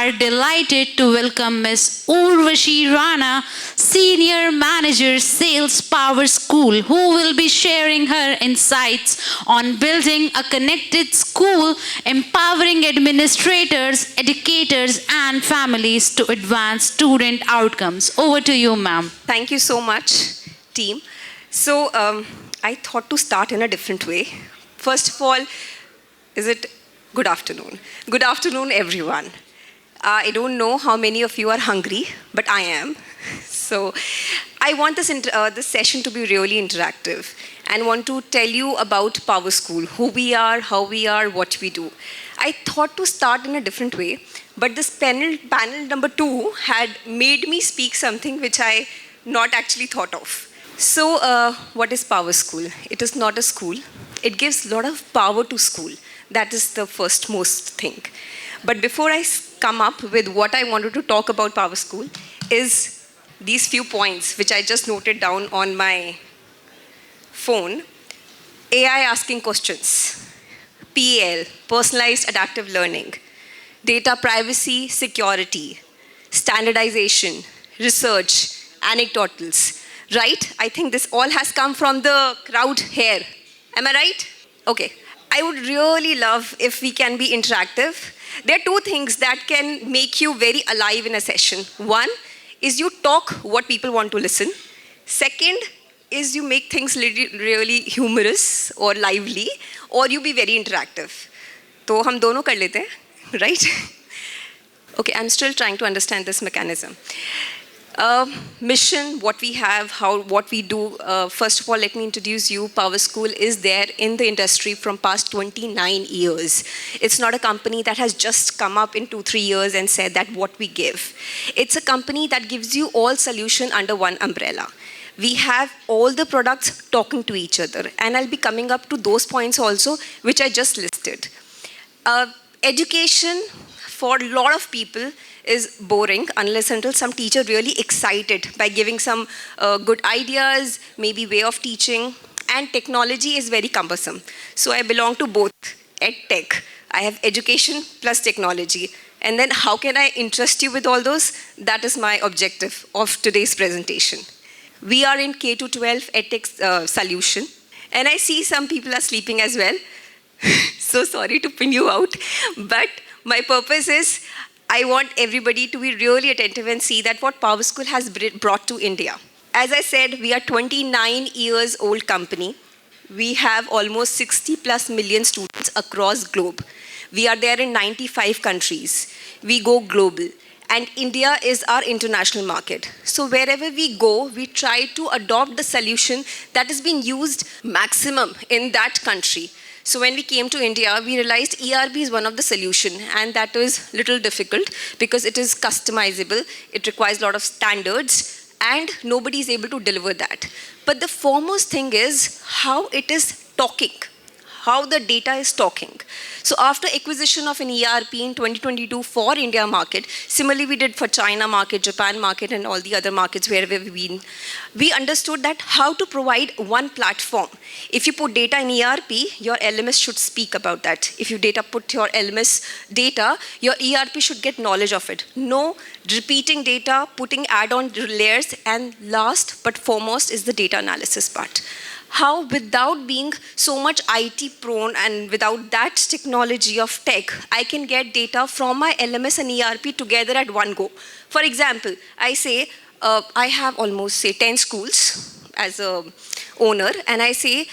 are delighted to welcome Ms. Urvashi Rana, Senior Manager Sales PowerSchool, who will be sharing her insights on building a connected school, empowering administrators, educators, and families to advance student outcomes. Over to you, ma'am. Thank you so much, team. So, I thought to start in a different way. First of all, good afternoon. Good afternoon, everyone. I don't know how many of you are hungry, but I am. So I want this session to be really interactive and want to tell you about PowerSchool, who we are, how we are, what we do. I thought to start in a different way, but this panel number 2 had made me speak something which I not actually thought of. So what is PowerSchool? It is not a school. It gives a lot of power to school. That is the most thing. But before I come up with what I wanted to talk about PowerSchool is these few points which I just noted down on my phone. AI asking questions, PAL, personalized adaptive learning, data privacy, security, standardization, research, anecdotals, right? I think this all has come from the crowd here. Am I right? Okay. I would really love if we can be interactive. There are 2 things that can make you very alive in a session. One is you talk what people want to listen. Second is you make things really humorous or lively, or you be very interactive. So हम दोनों कर लेते हैं, right? Okay, I'm still trying to understand this mechanism. Mission, what we have, what we do. First of all, let me introduce you. PowerSchool is there in the industry from past 29 years. It's not a company that has just come up in 2-3 years and said that what we give. It's a company that gives you all solution under one umbrella. We have all the products talking to each other. And I'll be coming up to those points also, which I just listed. Education for a lot of people is boring unless until some teacher really excited by giving some good ideas, maybe way of teaching, and technology is very cumbersome. So I belong to both, ed tech. I have education plus technology. And then how can I interest you with all those? That is my objective of today's presentation. We are in K-12 ed tech solution. And I see some people are sleeping as well. So sorry to pin you out. But my purpose is I want everybody to be really attentive and see that what PowerSchool has brought to India. As I said, we are 29 years old company. We have almost 60 plus million students across globe. We are there in 95 countries. We go global. And India is our international market. So wherever we go, we try to adopt the solution that is being used maximum in that country. So when we came to India, we realized ERP is one of the solution, and that is little difficult because it is customizable, it requires a lot of standards, and nobody is able to deliver that. But the foremost thing is how it is talking, how the data is talking. So after acquisition of an ERP in 2022 for India market, similarly we did for China market, Japan market, and all the other markets wherever we've been, we understood that how to provide one platform. If you put data in ERP, your LMS should speak about that. If you put your LMS data, your ERP should get knowledge of it. No repeating data, putting add-on layers, and last but foremost is the data analysis part. How without being so much IT prone and without that technology of tech, I can get data from my LMS and ERP together at one go. For example, I say, I have almost say 10 schools as a owner, and I say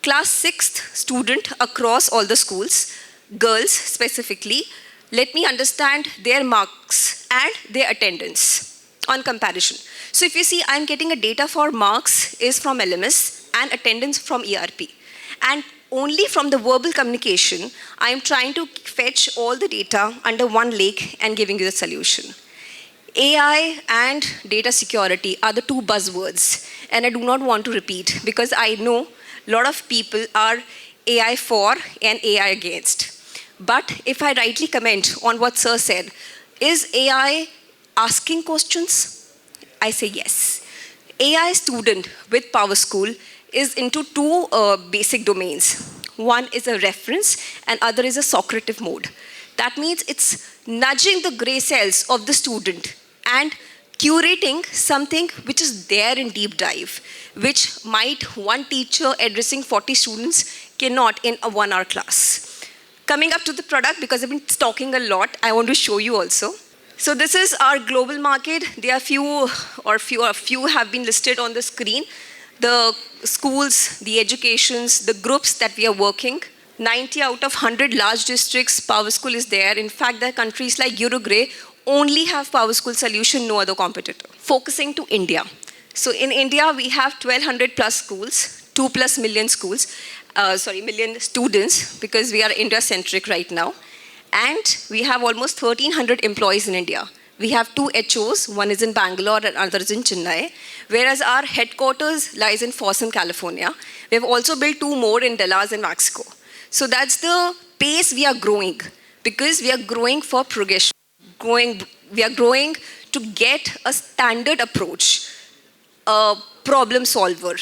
class 6th student across all the schools, girls specifically, let me understand their marks and their attendance on comparison. So if you see, I'm getting a data for marks is from LMS, and attendance from ERP. And only from the verbal communication, I am trying to fetch all the data under one lake and giving you the solution. AI and data security are the 2 buzzwords, and I do not want to repeat because I know a lot of people are AI for and AI against. But if I rightly comment on what Sir said, is AI asking questions? I say yes. AI student with PowerSchool is into 2 basic domains. One is a reference and other is a Socrative mode. That means it's nudging the gray cells of the student and curating something which is there in deep dive, which might one teacher addressing 40 students cannot in a 1 hour class. Coming up to the product, because I've been talking a lot, I want to show you also. So this is our global market. There are few have been listed on the screen. The schools, the educations, the groups that we are working. 90 out of 100 large districts, PowerSchool is there. In fact, there are countries like Uruguay only have PowerSchool solution, no other competitor. Focusing to India. So in India, we have 1,200 plus schools, 2+ million schools, million students, because we are India-centric right now. And we have almost 1,300 employees in India. We have 2 HOs, one is in Bangalore and another is in Chennai, whereas our headquarters lies in Folsom, California. We have also built 2 more in Dallas and Mexico. So that's the pace we are growing, because we are growing for progression. We are growing to get a standard approach, a problem solver,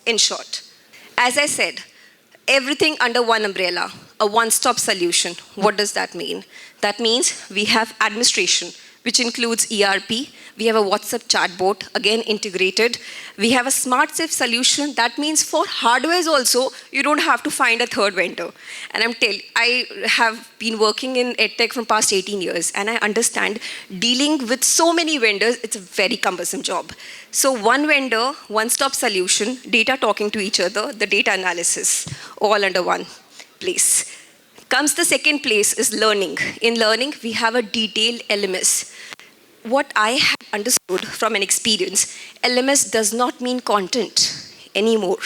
in short. As I said, everything under one umbrella, a one-stop solution. What does that mean? That means we have administration, which includes ERP. We have a WhatsApp chatbot, again integrated. We have a smart safe solution. That means for hardwares also, you don't have to find a third vendor. And I have been working in EdTech from past 18 years, and I understand dealing with so many vendors, it's a very cumbersome job. So one vendor, one-stop solution, data talking to each other, the data analysis, all under one place. Comes the second place is learning. In learning, we have a detailed LMS. What I have understood from an experience, LMS does not mean content anymore.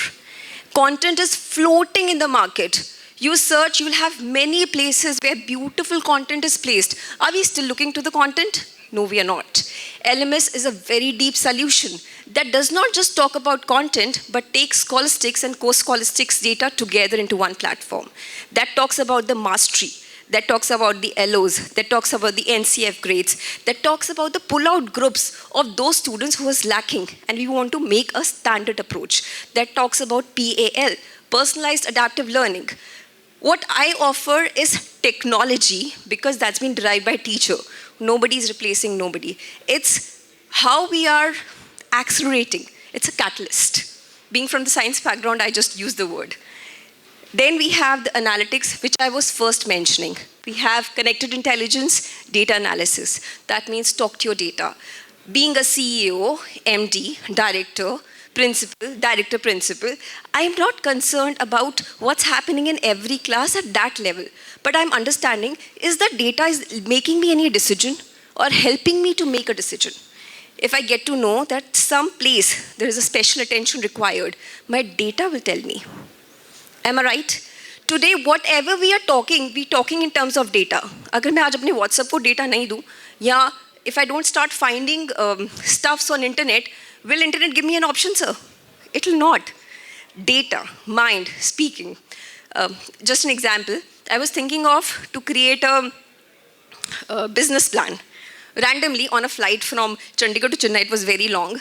Content is floating in the market. You search, you'll have many places where beautiful content is placed. Are we still looking to the content? No, we are not. LMS is a very deep solution that does not just talk about content, but takes scholastics and co-scholastics data together into one platform. That talks about the mastery, that talks about the LOs, that talks about the NCF grades, that talks about the pull-out groups of those students who was lacking, and we want to make a standard approach. That talks about PAL, personalized adaptive learning. What I offer is technology, because that's been derived by teacher. Nobody is replacing nobody. It's how we are accelerating. It's a catalyst. Being from the science background, I just use the word. Then we have the analytics, which I was first mentioning. We have connected intelligence, data analysis. That means talk to your data. Being a CEO, MD, director, principal, I am not concerned about what's happening in every class at that level. But I'm understanding, is the data is making me any decision or helping me to make a decision? If I get to know that some place there is a special attention required, my data will tell me. Am I right? Today, whatever we're talking in terms of data. अगर मैं आज अपने WhatsApp को data नहीं दूँ, या if I don't start finding stuffs on internet, will internet give me an option, sir? It will not. Data, mind, speaking. Just an example, I was thinking of to create a business plan. Randomly on a flight from Chandigarh to Chennai, it was very long.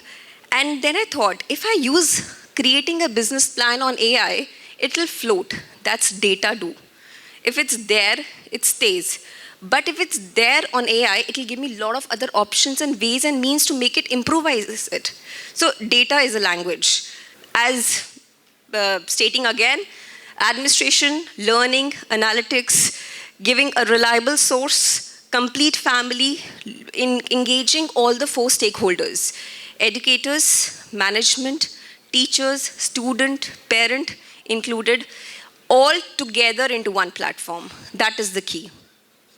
And then I thought, if I use creating a business plan on AI, it will float. That's data do. If it's there, it stays. But if it's there on AI, it will give me a lot of other options and ways and means to make it improvise it. So data is a language. As stating again, administration, learning, analytics, giving a reliable source, complete family, in engaging all the 4 stakeholders, educators, management, teachers, student, parent included, all together into one platform. That is the key.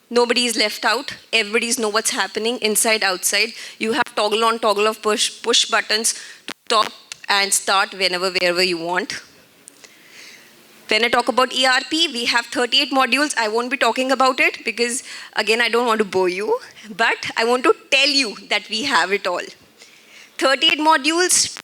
Nobody is left out. Everybody knows what's happening inside, outside. You have toggle on, toggle off, push buttons to stop and start wherever you want. When I talk about ERP, we have 38 modules. I won't be talking about it because, again, I don't want to bore you. But I want to tell you that we have it all. 38 modules,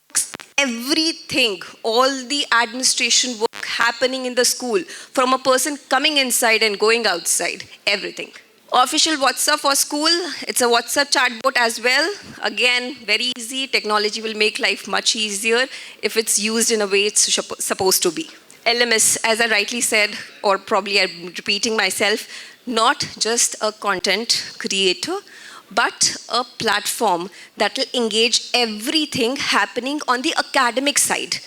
everything, all the administration work happening in the school, from a person coming inside and going outside, everything. Official WhatsApp for school, it's a WhatsApp chatbot as well. Again, very easy. Technology will make life much easier if it's used in a way it's supposed to be. LMS, as I rightly said, or probably I'm repeating myself, not just a content creator, but a platform that will engage everything happening on the academic side.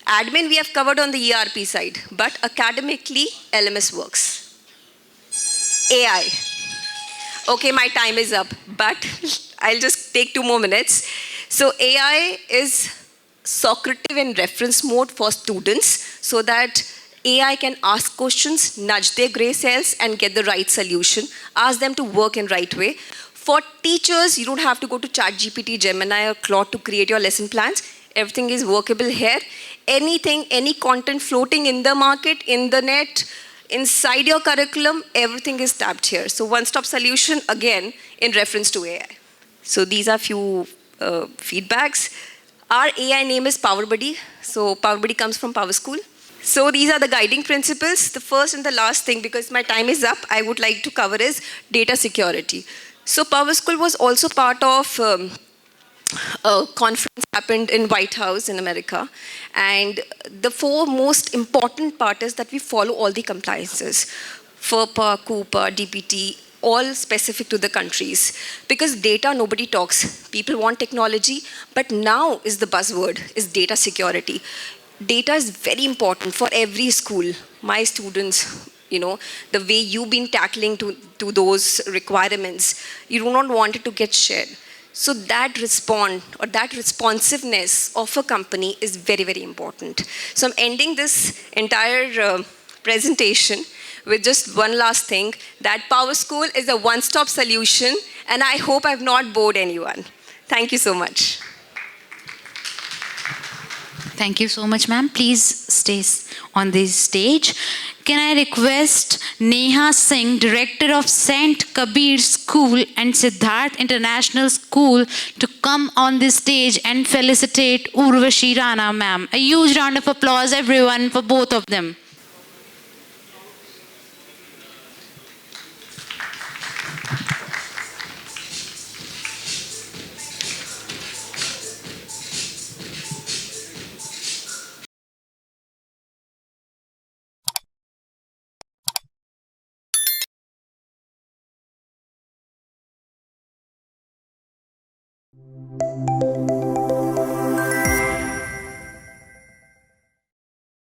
Admin we have covered on the ERP side, but academically, LMS works. AI. Okay, my time is up, but I'll just take 2 more minutes. So AI is Socrative in reference mode for students so that AI can ask questions, nudge their gray cells and get the right solution, ask them to work in right way. For teachers, you don't have to go to ChatGPT, Gemini or Claude to create your lesson plans. Everything is workable here. Anything, any content floating in the market, in the net, inside your curriculum, everything is tapped here. So one-stop solution, again, in reference to AI. So these are few feedbacks. Our AI name is PowerBuddy. So PowerBuddy comes from PowerSchool. So these are the guiding principles. The first and the last thing, because my time is up, I would like to cover is data security. So PowerSchool was also part of a conference happened in White House in America. And the four most important part is that we follow all the compliances. FERPA, COOPA, DPT, all specific to the countries. Because data, nobody talks. People want technology, but now is the buzzword, is data security. Data is very important for every school. My students, the way you've been tackling to those requirements, you do not want it to get shared. So that responsiveness of a company is very, very important. So I'm ending this entire presentation with just one last thing, that PowerSchool is a one-stop solution, and I hope I've not bored anyone. Thank you so much. Thank you so much, ma'am. Please stay on this stage. Can I request Neha Singh, Director of St. Kabir School and Siddharth International School, to come on this stage and felicitate Urvashi Rana, ma'am. A huge round of applause, everyone, for both of them.